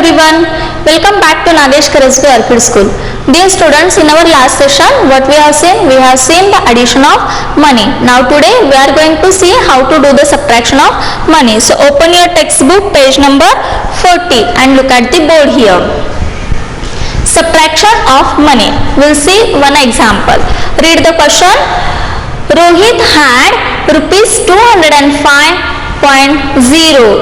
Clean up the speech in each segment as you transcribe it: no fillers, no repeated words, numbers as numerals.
everyone, welcome back to Nagesh Karasbe Orchid School. Dear students, in our last session, what we have seen? We have seen the addition of money. Now today we are going to see how to do the subtraction of money. So open your textbook page number 40 and look at the board here. Subtraction of money. We'll see one example. Read the question. Rohit had rupees 205.0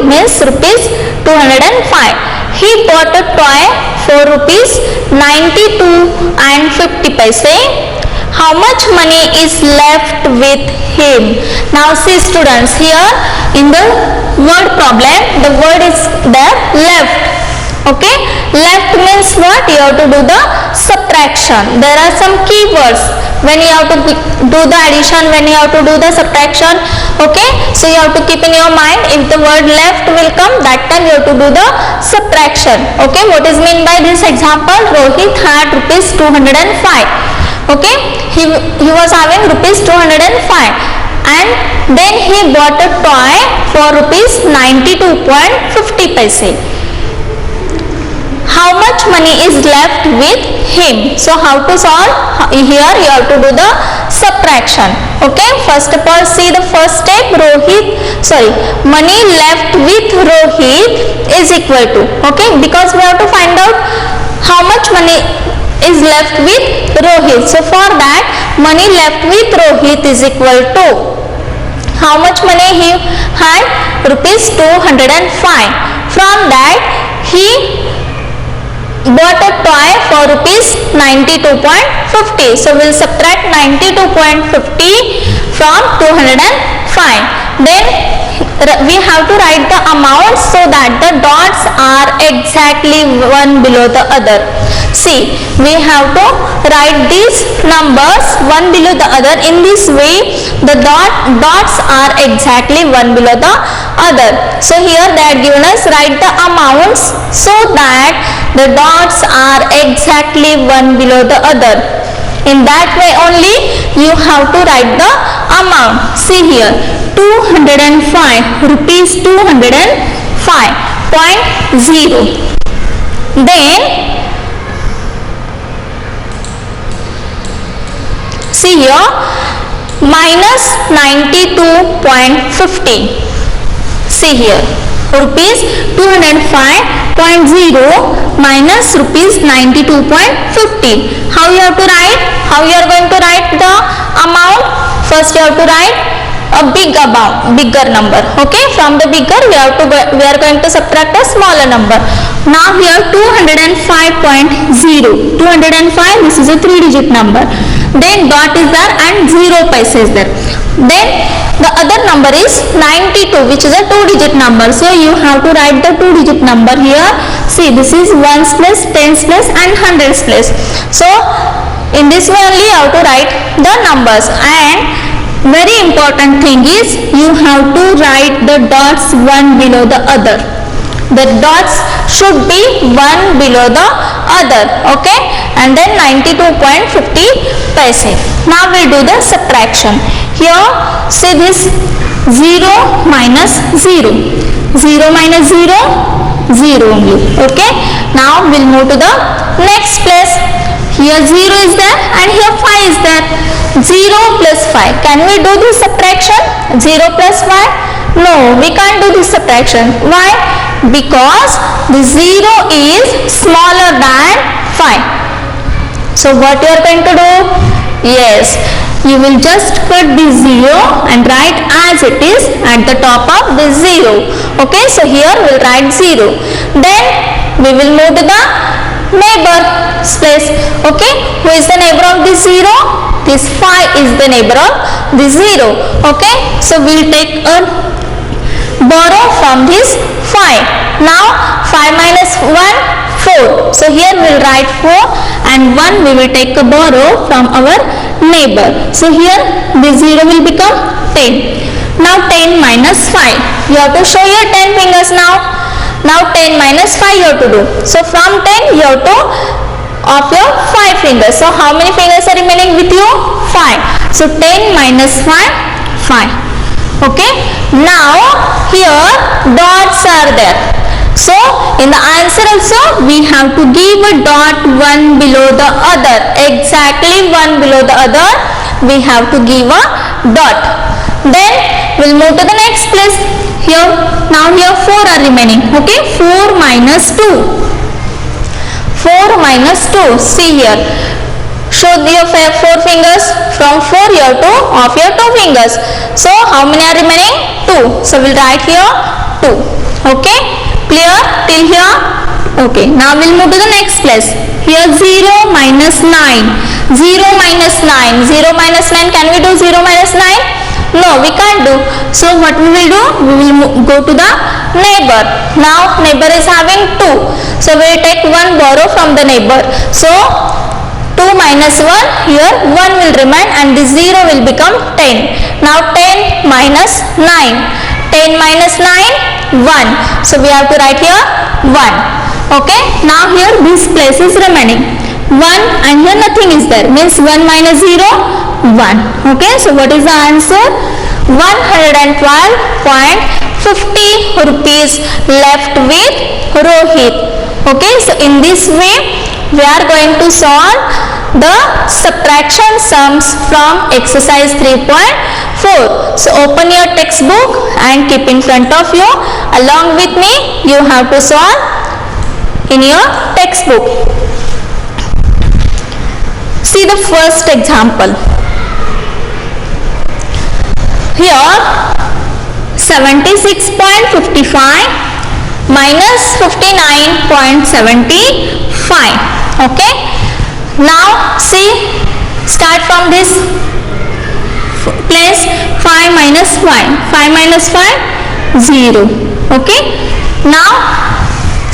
means rupees 205. He bought a toy for rupees 92 and 50 paise. How much money is left with him? Now see students, here in the word problem, the word is there left. Okay, left means what? You have to do the subtraction. There are some keywords when you have to do the addition, when you have to do the subtraction. Okay, so you have to keep in your mind, if the word left will come, that time you have to do the subtraction. Okay, what is mean by this example? Rohit had rupees 205. Okay, he was having rupees 205 and then he bought a toy for rupees 92.50 paise. How much money is left with him? So how to solve? Here you have to do the subtraction. Okay, first of all see the first step. Money left with Rohit is equal to, okay, because we have to find out how much money is left with Rohit. So for that, money left with Rohit is equal to, how much money he had? Rupees 205. From that he bought a toy for rupees 92.50. So we'll subtract 92.50 from 205. Then we have to write the amount so that the dots are exactly one below the other. See, we have to write these numbers one below the other. In this way, the dots are exactly one below the other. So here they are given us, write the amounts so that the dots are exactly one below the other. In that way only you have to write the amount. See here, 205, rupees 205.0. Then see here, minus 92.50. See here, rupees 205.0 minus rupees 92.50. How you have to write? How you are going to write the amount? First you have to write a bigger number. Okay, from the bigger we are going to subtract a smaller number. Now here 205.0. 205, this is a 3-digit number. Then dot is there and 0 paise is there. Then the other number is 92, which is a 2-digit number. So you have to write the 2-digit number here. See, this is ones place, tens place and hundreds place. So in this way only you have to write the numbers. And very important thing is you have to write the dots one below the other. The dots should be one below the other. Okay, and then 92.50 paise. Now we do the subtraction. Here see this 0 minus 0. 0 minus 0, 0 only. Okay, now we'll move to the next place. Here 0 is there and here 5 is there. 0 plus 5. Can we do this subtraction? 0 plus 5? No, we can't do this subtraction. Why? Because the 0 is smaller than 5. So what you are going to do? Yes, you will just put the 0 and write as it is at the top of the 0. Okay, so here we will write 0. Then we will move to the neighbor's place. Okay, who is the neighbor of this 0? This 5 is the neighbor of the 0. Okay, so we will take a borrow from this 5. Now 5 minus 1, 4. So here we will write 4 and 1 we will take a borrow from our neighbor. So here the 0 will become 10. Now 10 minus 5. You have to show your 10 fingers now. Now 10 minus 5 you have to do. So from 10 you have to off your 5 fingers. So how many fingers are remaining with you? 5. So 10 minus 5, 5. Okay. Now here dots are there. So in the answer also we have to give a dot one below the other, exactly one below the other we have to give a dot. Then we'll move to the next place. Here now here 4 are remaining. Okay, 4 minus 2, 4 minus 2, see here, show your 4 fingers from 4 here to off your 2 fingers. So how many are remaining? 2. So we'll write here 2. Okay, clear till here? Okay, now we'll move to the next place. Here 0 minus 9, 0 minus 9, 0 minus 9, can we do 0 minus 9? No, we can't do. So what we will do? We will go to the neighbor. Now neighbor is having 2. So we will take 1 borrow from the neighbor. So 2 minus 1, here 1 will remain and this 0 will become 10. Now 10 minus 9, 10 minus 9, 1. So we have to write here 1. Okay, now here this place is remaining 1 and here nothing is there, means 1 minus 0, 1. Okay, so what is the answer? 112.50 rupees left with Rohit. Okay, so in this way we are going to solve the subtraction sums from exercise 3.4. So open your textbook and keep in front of you. Along with me you have to solve in your textbook. See the first example. Here 76.55 minus 59.75. Okay, now see, start from this place. 5 minus 5, 5 minus 5, 0. Okay, now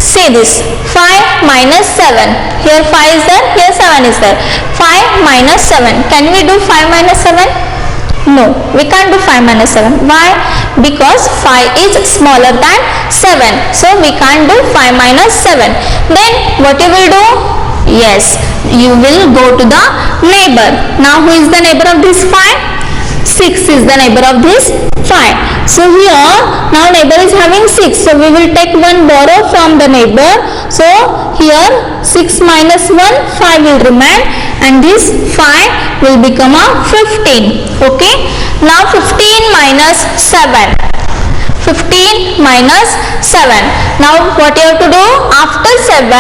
see this, 5 minus 7, here 5 is there, here 7 is there. 5 minus 7, can we do 5 minus 7? No, we can't do 5 minus 7. Why? Because 5 is smaller than 7. So we can't do 5 minus 7. Then what you will do? Yes, you will go to the neighbor. Now who is the neighbor of this 5? 6 is the neighbor of this 5. So here now neighbor is having 6. So we will take 1 borrow from the neighbor. So here 6 minus 1, 5 will remain and this 5 will become a 15. Okay, now 15 minus 7, 15 minus 7. Now what you have to do? After 7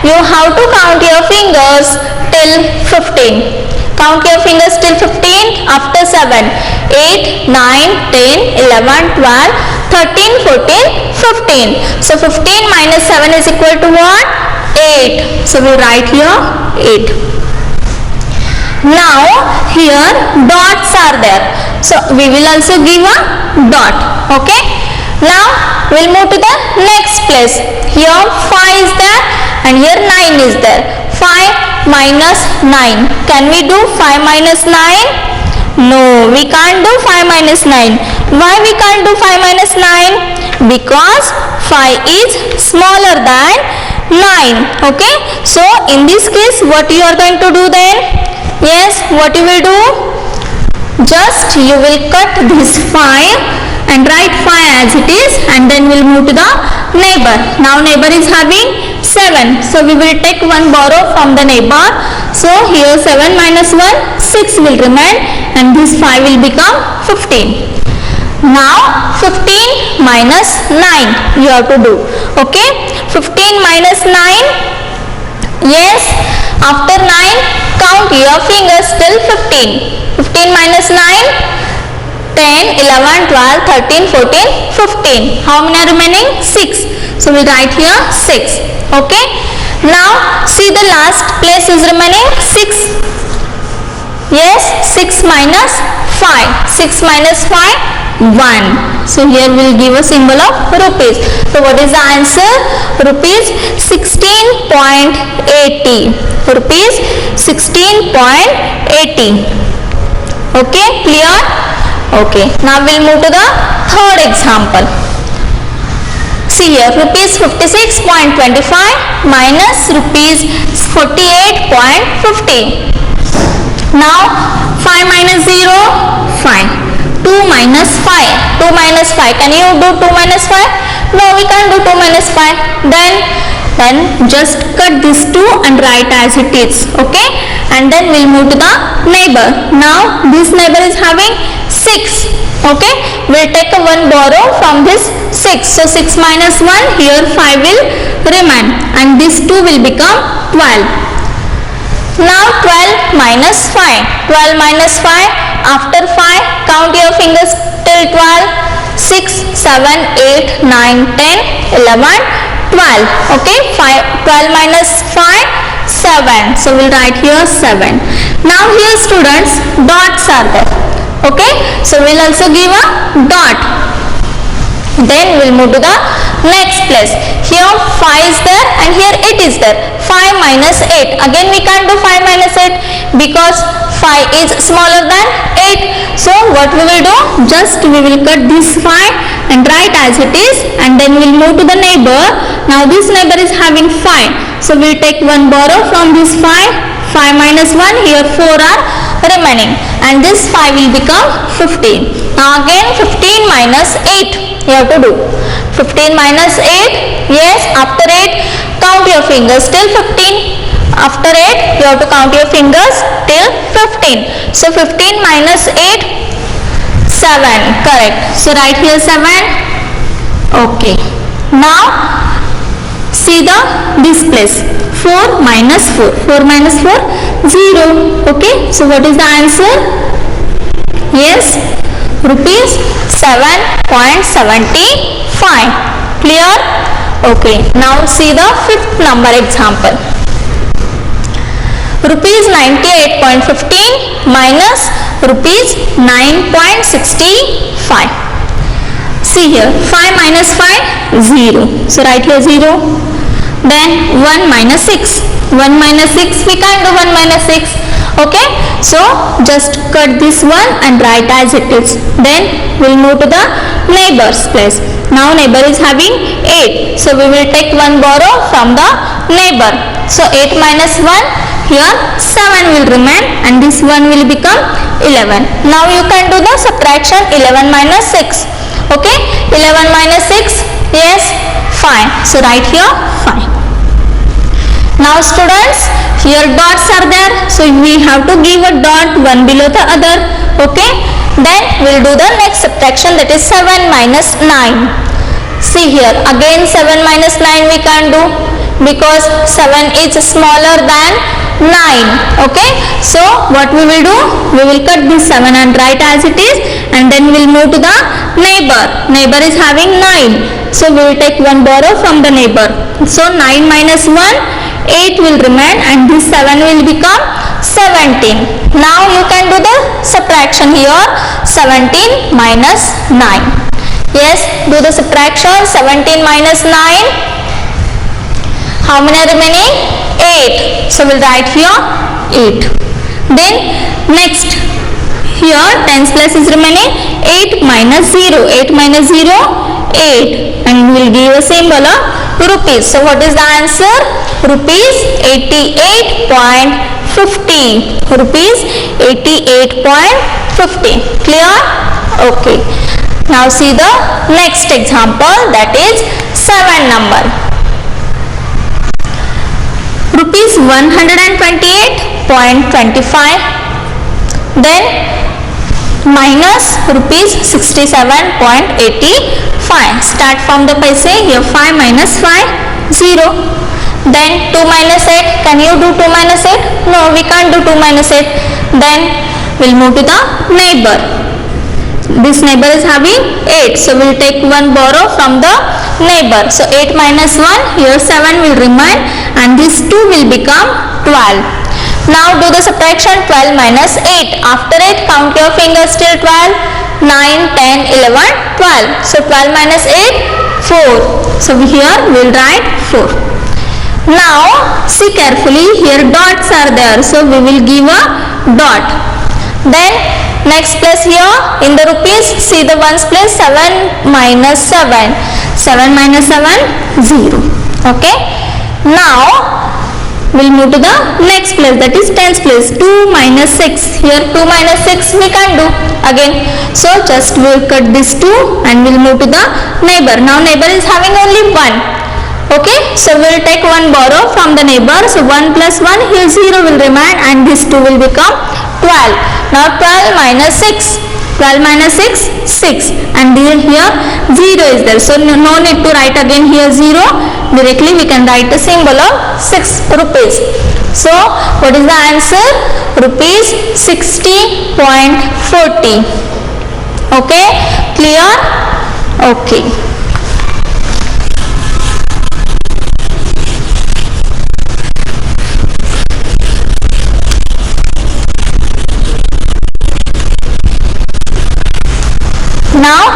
you have to count your fingers till 15. Count your fingers till 15 after 7. 8, 9, 10, 11, 12, 13, 14, 15. So 15 minus 7 is equal to what? 8. So we write here 8. Now here dots are there. So we will also give a dot. Okay. Now we'll move to the next place. Here 5 is there and here 9 is there. 5 minus 9. Can we do 5 minus 9? No, we can't do 5 minus 9. Why we can't do 5 minus 9? Because 5 is smaller than 9. Okay. So in this case what you are going to do then? Yes, what you will do? Just you will cut this 5 and write 5 as it is and then we'll move to the neighbor. Now neighbor is having 7. So we will take 1 borrow from the neighbor. So here 7 minus 1, 6 will remain and this 5 will become 15. Now 15 minus 9 you have to do. Okay, 15 minus 9. Yes, after 9 count your fingers till 15. 15 minus 9, 10, 11, 12, 13, 14, 15. How many are remaining? 6. So we write here 6. Okay. Now see the last place is remaining 6. Yes, 6 minus 5. 6 minus 5, 1. So here we will give a symbol of rupees. So what is the answer? Rupees 16.80. Rupees 16.80. Okay, clear? Okay, now we'll move to the third example. See here, rupees 56.25 minus rupees 48.50. Now 5 minus 0, 5. 2 minus 5. 2 minus 5. Can you do 2 minus 5? No, we can't do 2 minus 5. Then just cut this 2 and write as it is. Okay, and then we'll move to the neighbor. Now this neighbor is having 6. Okay, we'll take a 1 borrow from this 6. So 6 minus 1, here 5 will remain, and this 2 will become 12. Now 12 minus 5. 12 minus 5. After 5, count your fingers till 12. 6, 7, 8, 9, 10, 11, 12. Okay, 12 minus 5, 7. So we'll write here 7. Now here students, dots are there. Okay, so we'll also give a dot. Then we'll move to the next place. Here 5 is there and here 8 is there. 5 minus 8. Again we can't do 5 minus 8 because 5 is smaller than 8. So what we will do? Just we will cut this 5 and write as it is, and then we'll move to the neighbor. Now this neighbor is having 5. So we'll take 1 borrow from this 5. 5 minus 1, here 4 are remaining, and this 5 will become 15. Now again 15 minus 8 you have to do. 15 minus 8, yes, after 8 count your fingers till 15. After 8 you have to count your fingers till 15. So 15 minus 8, 7, correct. So write here 7. Okay, now see this place. 4 minus 4. 4 minus 4, 0. Okay, so what is the answer? Yes, rupees 7.75. Clear? Okay, now see the 5th number example. Rupees 98.15 minus rupees 9.65. See here, 5 minus 5, 0. So write here 0. Then 1 minus 6. 1 minus 6, we can't do 1 minus 6. Okay, so just cut this one and write as it is. Then we'll move to the neighbor's place. Now neighbor is having 8. So we will take 1 borrow from the neighbor. So 8 minus 1, here 7 will remain, and this 1 will become 11. Now you can do the subtraction 11 minus 6. Okay, 11 minus 6, yes, 5. So write here 5. Now students, here dots are there, so we have to give a dot one below the other. Okay, then we'll do the next subtraction, that is 7 minus 9. See here, again 7 minus 9 we can't do because 7 is smaller than 9. Okay, so what we will do, we will cut this 7 and write as it is, and then we'll move to the neighbor. Neighbor is having 9, so we will take 1 borrow from the neighbor. So 9 minus 1, 8 will remain, and this 7 will become 17. Now you can do the subtraction here, 17 minus 9. Yes, do the subtraction, 17 minus 9. How many are remaining? 8. So we'll write here 8. Then next, here tens place is remaining. 8 minus 0. 8 minus 0, 8. And we'll give a symbol of rupees. So what is the answer? Rupees 88.50. Rupees 88.50. Clear? Okay. Now see the next example, that is 7 number. Rupees 128.25. Then minus rupees 67.85. Start from the paise. Here 5 minus 5, 0. Then 2 minus 8. Can you do 2 minus 8? No, we can't do 2 minus 8. Then we'll move to the neighbor. This neighbor is having 8. So we'll take 1 borrow from the neighbor. So 8 minus 1, here 7 will remain, and this 2 will become 12. Now do the subtraction, 12 minus 8. After 8, count your fingers till 12. 9, 10, 11, 12. So 12 minus 8, 4. So here we'll write 4. Now see carefully, here dots are there. So we will give a dot. Then next place here in the rupees, see the ones place, 7 minus 7. 7 minus 7, 0. Okay. Now we'll move to the next place, that is tens place. 2 minus 6, here 2 minus 6 we can do again. So just we'll cut this 2 and we'll move to the neighbor. Now neighbor is having only 1. Okay, so we'll take one borrow from the neighbor. So 1 plus 1, here 0 will remain and this 2 will become 12. Now 12 minus 6. 12 minus 6, 6, and here 0 is there, so no need to write again here 0, directly we can write the symbol of 6 rupees. So what is the answer? Rupees 60.40. Okay, clear? Okay. Now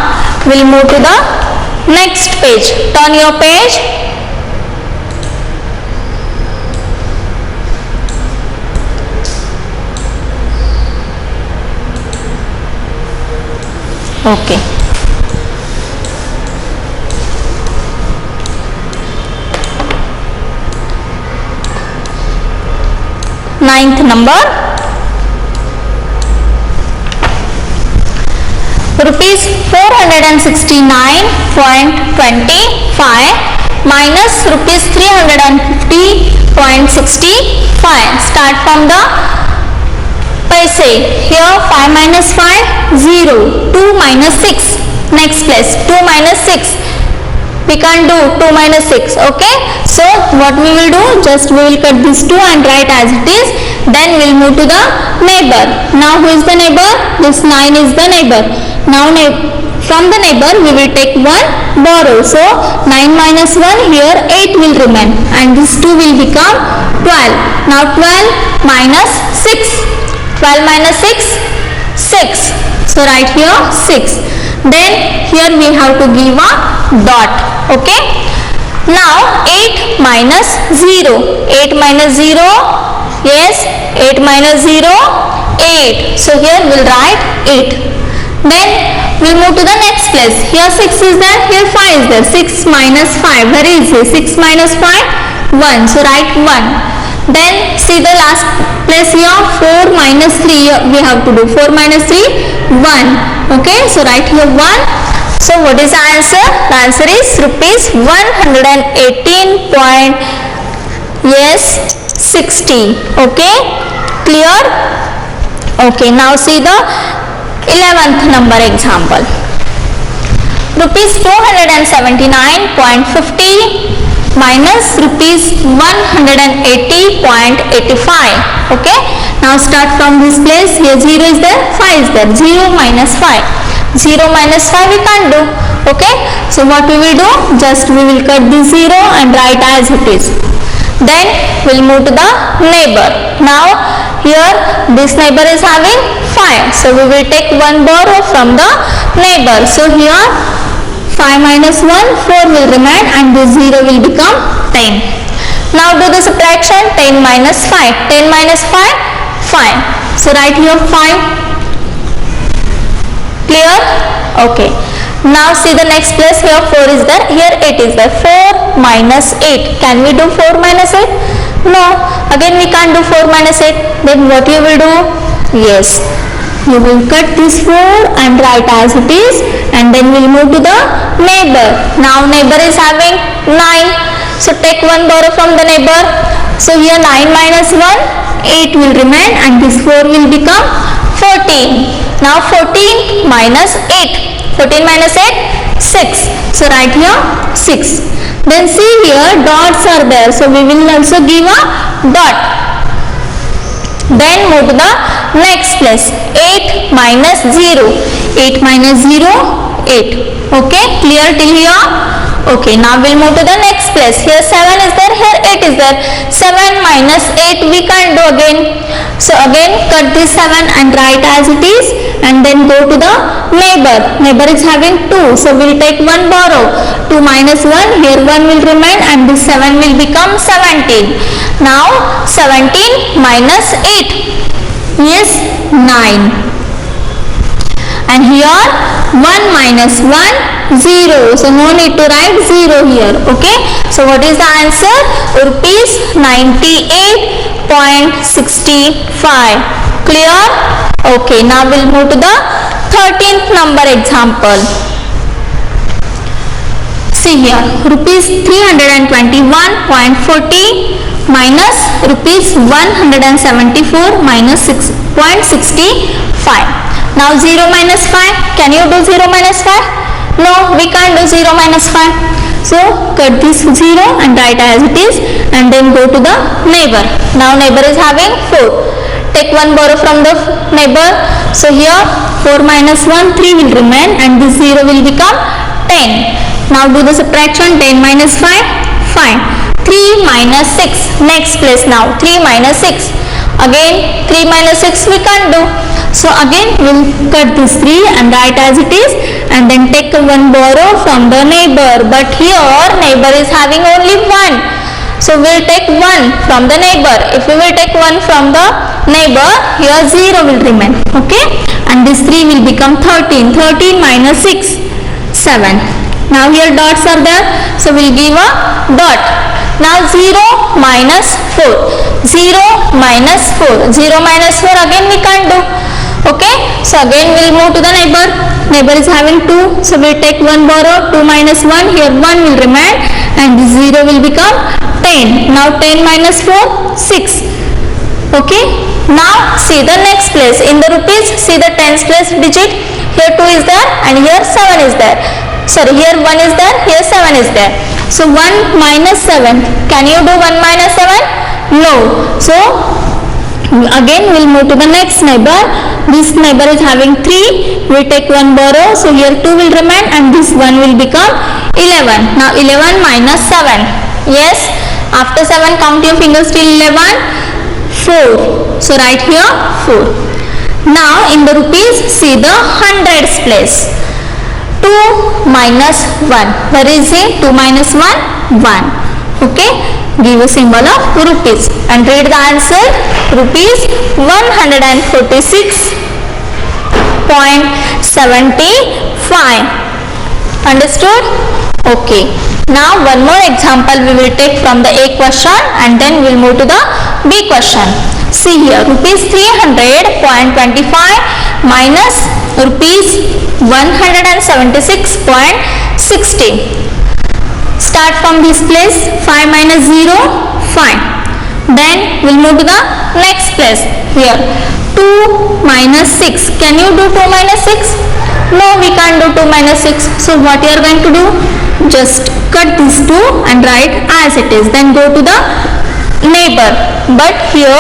we'll move to the next page. Turn your page. Okay. Ninth number. Rupees 469.25 minus rupees 350.65. Start from the paise. Here 5 minus 5, 0. 2 minus 6. Next place, 2 minus 6. We can't do 2 minus 6. Okay, so what we will do, just we will cut this 2 and write as it is. Then we will move to the neighbor. Now who is the neighbor? This 9 is the neighbor. Now from the neighbor we will take one borrow. So 9 minus 1, here 8 will remain and this 2 will become 12. Now 12 minus 6. 12 minus 6, 6. So write here 6. Then here we have to give a dot. Okay. Now 8 minus 0. 8 minus 0. Yes, 8 minus 0, 8. So here we'll write 8. Then we'll move to the next place. Here 6 is there, here 5 is there. 6 minus 5, very easy. 6 minus 5, 1. So write 1. Then see the last place here, 4 minus 3 we have to do. 4 minus 3, 1. Okay, so write here 1. So what is the answer? The answer is rupees 118. Yes, 60. Okay, clear? Okay, now see the 11th number example. Rupees 279.50 minus rupees 180.85. Okay, now start from this place. Here 0 is there, 5 is there. 0 minus 5. 0 minus 5 we can't do. Okay, so what we will do, just we will cut this 0 and write as it is. Then we'll move to the neighbor. Now here this neighbor is having 5, so we will take one borrow from the neighbor. So here 5 minus 1, 4 will remain and this 0 will become 10. Now do the subtraction. 10 minus 5. 10 minus 5, 5. So write here 5. Clear? Okay. Now see the next place. Here 4 is there, here 8 is there. 4 minus 8. Can we do 4 minus 8? No. Again we can't do 4 minus 8. Then what you will do? Yes, you will cut this 4 and write as it is, and then we'll move to the neighbor. Now neighbor is having 9. So take one borrow from the neighbor. So here 9 minus 1, 8 will remain and this 4 will become 14. Now 14 minus 8. 14 minus 8, 6. So write here 6. Then see here dots are there. So we will also give a dot. Then move to the next place. 8 minus 0. 8 minus 0, 8. Okay, clear till here? Okay, now we'll move to the next place. Here 7 is there, here 8 is there. 7 minus 8 we can't do again. So again cut this 7 and write as it is, and then go to the neighbor. Neighbor is having 2, so we'll take one borrow. 2 minus 1, here 1 will remain and this 7 will become 17. Now 17 minus 8 is 9. and here 1 minus 1 0, so no need to write 0 here. Okay, so what is the answer? Rupees 98.65. Clear? Okay, now we'll move to the 13th number example. See here, rupees 321.40 minus rupees 174 minus 6.65. Now 0 minus 5, can you do 0 minus 5? No, we can't do 0 minus 5. So cut this 0 and write as it is, and then go to the neighbor. Now neighbor is having 4. Take one borrow from the neighbor. So here 4 minus 1, 3 will remain, and this 0 will become 10. Now do the subtraction. 10 minus 5, 5. 3 minus 6. Next place now. 3 minus 6. Again 3 minus 6 we can't do. So again we'll cut this 3 and write as it is, and then take one borrow from the neighbor. But here neighbor is having only 1. So we'll take 1 from the neighbor. If we will take 1 from the neighbor, here 0 will remain. Okay, and this 3 will become 13. 13 minus 6, 7. Now here dots are there, so we'll give a dot. Now 0 minus 4. 0 minus 4. 0 minus 4 again we can't do. Okay, so again we'll move to the neighbor. Neighbor is having 2, so we'll take one borrow. 2 minus 1, here 1 will remain, and this 0 will become 10. Now 10 minus 4, 6. Okay, now see the next place. In the rupees, see the tens place digit. Here 2 is there, and here 7 is there. Sorry, here 1 is there, here 7 is there. So 1 minus 7. Can you do 1 minus 7? No. So again we'll move to the next neighbor. This neighbor is having 3. We take one borrow. So here 2 will remain, and this 1 will become 11. Now 11 minus 7. Yes. After 7 count your fingers till 11. 4. So write here 4. Now in the rupees, see the hundreds place. 2 minus 1. Where is it? 2 minus 1, 1. Okay, give a symbol of rupees and read the answer. Rupees 146.75. Understood? Okay, now one more example we will take from the A question, and then we'll move to the B question. See here, rupees 300.25 minus rupees 176.60. Start from this place. 5 minus 0, 5. Then we'll move to the next place. Here 2 minus 6. Can you do 2 minus 6? No, we can't do 2 minus 6. So what you are going to do? Just cut this 2 and write as it is. Then go to the neighbor. But here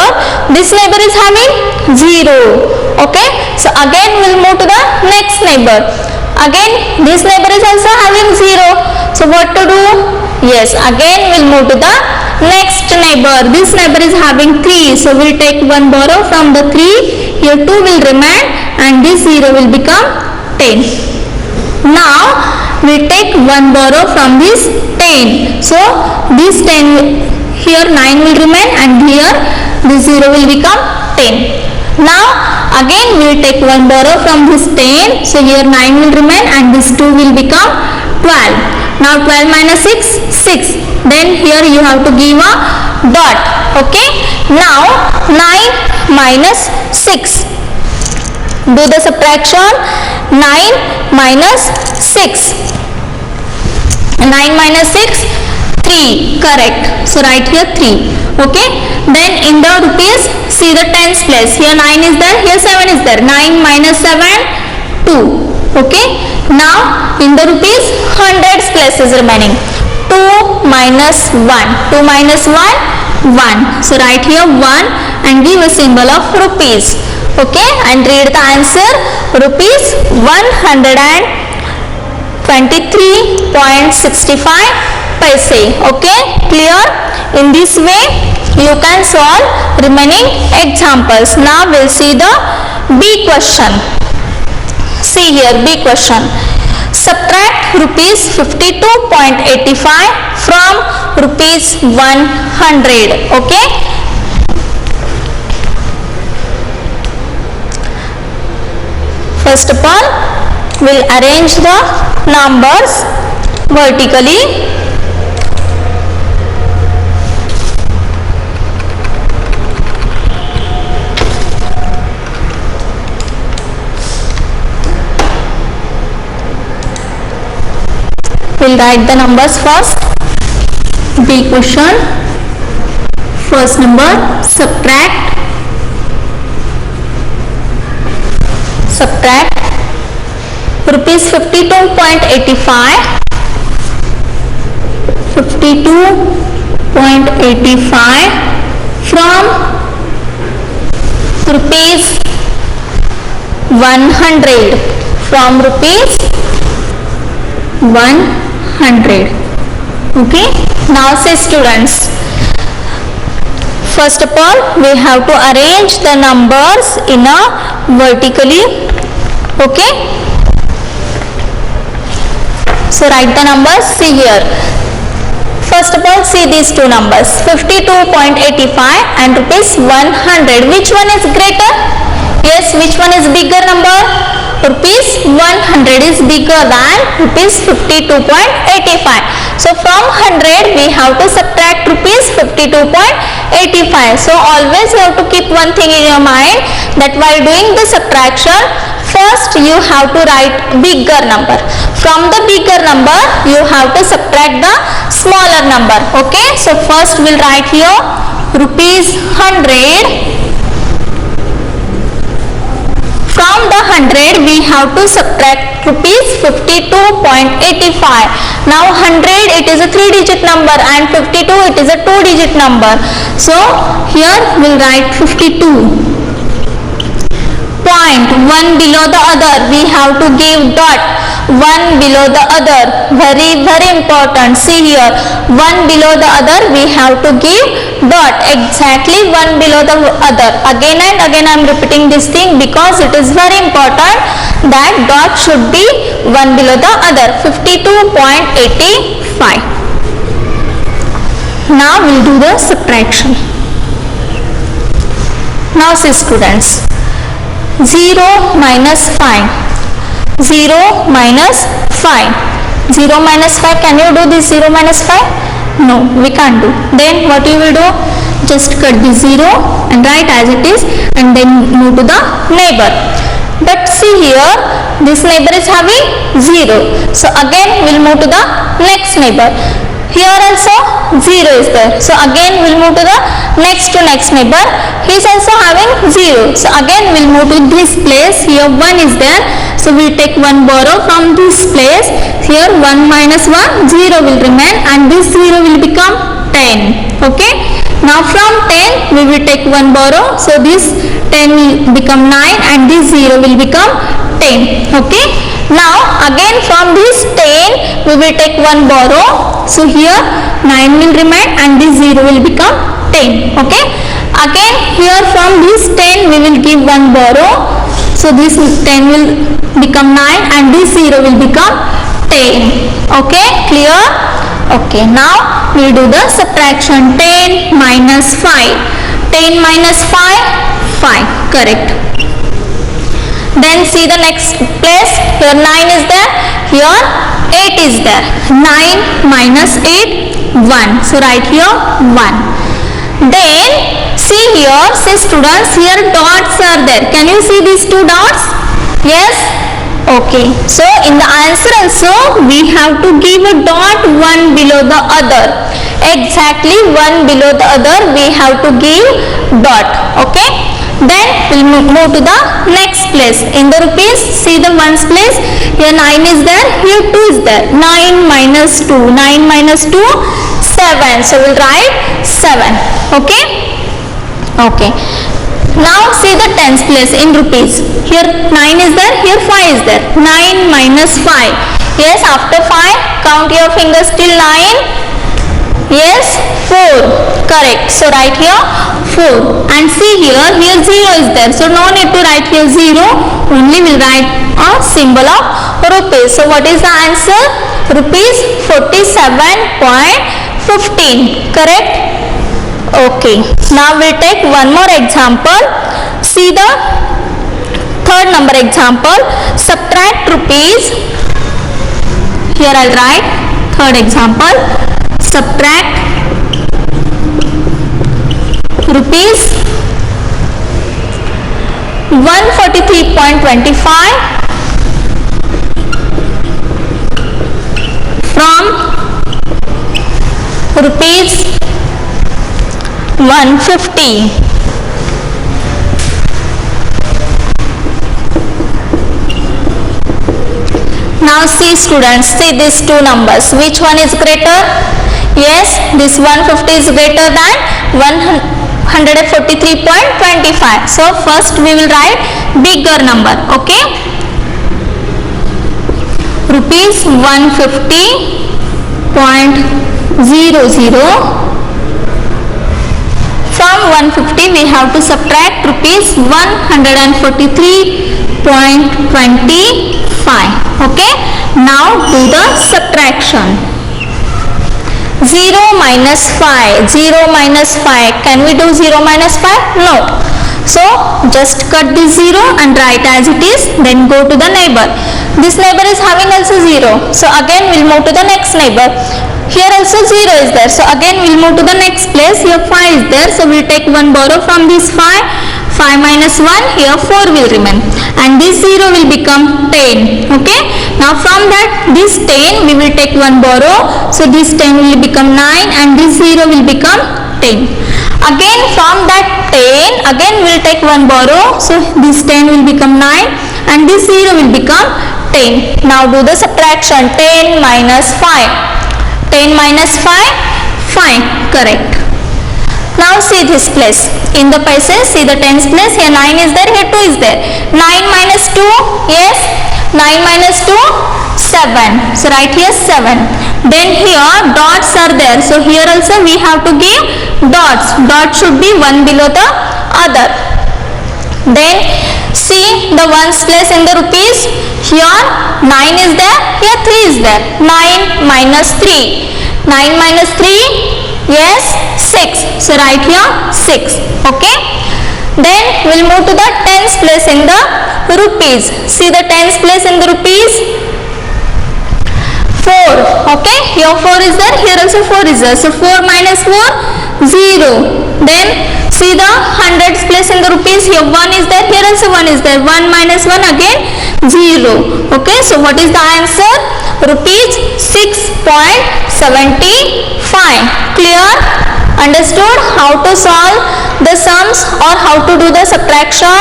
this neighbor is having 0. Okay, so again we'll move to the next neighbor. Again this neighbor is also having 0. So what to do? Yes, again we'll move to the next neighbor. This neighbor is having 3. So we'll take one borrow from the 3. Here 2 will remain, and this 0 will become 10. Now we take one borrow from this 10. So this 10, here 9 will remain, and here this 0 will become 10. Now again we will take one borrow from this 10. So here 9 will remain, and this 2 will become 12. Now 12 minus 6, 6. Then here you have to give a dot. Okay, now 9 minus 6. Do the subtraction. 9 minus 6. 9 minus 6, 3. Correct. So write here 3. Okay, then in the rupees, see the tens place. Here 9 is there, here 7 is there. 9 minus 7, 2. Okay, now in the rupees, hundreds place is remaining. 2 minus 1. 2 minus 1, 1. So write here 1 and give a symbol of rupees. Okay, and read the answer. Rupees 123.65 paise. Okay, clear? In this way you can solve remaining examples. Now we'll see the B question. See here, B question. Subtract rupees 52.85 from rupees 100. Okay, First of all, we'll arrange the numbers vertically. We'll write the numbers first. B question. First number, subtract rupees 52.85 from rupees 100, from rupees 100. Okay, now say students, first of all we have to arrange the numbers in a vertically. Okay, so write the numbers. See here, first of all see these two numbers, 52.85 and rupees 100. Which one is greater? Yes, which one is bigger number? Rupees 100 is bigger than rupees 52.85. So from 100 we have to subtract rupees 52.85. So always you have to keep one thing in your mind, that while doing the subtraction, first you have to write bigger number. From the bigger number you have to subtract the smaller number. Okay, so first we'll write here rupees 100. From the 100 we have to subtract rupees 52.85. Now 100 it is a 3-digit number and 52 it is a 2-digit number. So here we'll write 52. Point, one below the other, we have to give dot, one below the other, very important. See here, one below the other we have to give dot, exactly one below the other. Again and again I am repeating this thing because it is very important that dot should be one below the other. 52.85. Now we'll do the subtraction. Now see students, 0 minus 5. 0 minus 5. 0 minus 5. Can you do this 0 minus 5? No, we can't do. Then what you will do? Just cut the 0 and write as it is and then move to the neighbor. But see here, this neighbor is having 0. So again we'll move to the next neighbor. Here also 0 is there. So again we'll move to the next neighbor. He is also having 0. So again we'll move to this place. Here 1 is there. So we'll take 1 borrow from this place. Here 1 minus 1, 0 will remain and this 0 will become 10. Okay. Now from 10 we will take 1 borrow. So this 10 will become 9 and this 0 will become 10. Okay. Now again from this 10 we will take 1 borrow. So here 9 will remain and this 0 will become 10. Okay. Again here from this 10 we will give 1 borrow. So this 10 will become 9 and this 0 will become 10. Okay, clear? Okay, now we will do the subtraction. 10 minus 5. 10 minus 5, 5. Correct. Then see the next place. Here 9 is there. Here 8 is there. 9 minus 8, 1. So write here 1. Then see here, see students, here dots are there. Can you see these two dots? Yes? Okay. So in the answer also we have to give a dot one below the other. Exactly one below the other we have to give dot. Okay. Then we'll move to the next place. In the rupees, see the ones place. Here 9 is there, here 2 is there. 9 minus 2. 9 minus 2, 7. So we'll write 7. Okay. Okay. Now see the tens place in rupees. Here 9 is there, here 5 is there. 9 minus 5. Yes, after 5, count your fingers till 9. Yes, 4. Correct. So write here 4. And see here 0 is there. So no need to write here 0. Only we'll write a symbol of rupees. So what is the answer? Rupees 47.15. Correct? Okay. Now we'll take one more example. See the third number example, subtract rupees, here I'll write third example, subtract rupees 143.25 from rupees 150. Now see students, see these two numbers, which one is greater? Yes, this 150 is greater than 143.25. So first we will write bigger number, okay? Rupees 150.00. From 150 we have to subtract rupees 143.25. Okay, now do the subtraction. 0 minus 5, 0 minus 5, can we do 0 minus 5? No. So just cut this 0 and write as it is, then go to the neighbor. This neighbor is having also 0, so again we'll move to the next neighbor. Here also 0 is there, so again we'll move to the next place. Here 5 is there, so we'll take one borrow from this 5. 5 minus 1, here 4 will remain, and this 0 will become 10. Okay, now from that this 10 we will take one borrow, so this 10 will become 9 and this 0 will become 10. Again from that 10 again we will take one borrow, so this 10 will become 9 and this 0 will become 10. Now do the subtraction. 10 minus 5, 10 minus 5, 5, correct. Now see this place, in the places, see the tens place, here 9 is there, here 2 is there. 9 minus 2, yes, 9 minus 2, 7, so write here 7. Then here dots are there, so here also we have to give dots. Dot should be one below the other. Then see the ones place in the rupees, here 9 is there, here 3 is there. 9 minus 3, 9 minus 3, yes, 6, so write here 6. Okay, then we'll move to the tens place in the rupees. See the tens place in the rupees, 4. Okay, here 4 is there, here also 4 is there, so 4 minus 4, 0. Then see the hundreds place in the rupees, here 1 is there, here also 1 is there. 1 minus 1 again 0. Okay, so what is the answer? Rupees 6.75. Clear? Understood how to solve the sums or how to do the subtraction?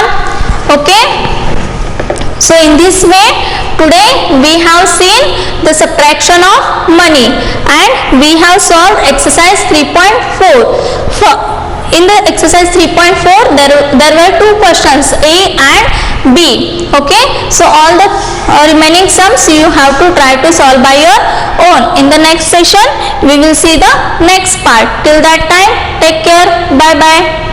Okay, so in this way today we have seen the subtraction of money and we have solved exercise 3.4. In the exercise 3.4 there were two questions, A and B. Okay, so all the remaining sums you have to try to solve by your own. In the next session we will see the next part. Till that time, take care. Bye bye.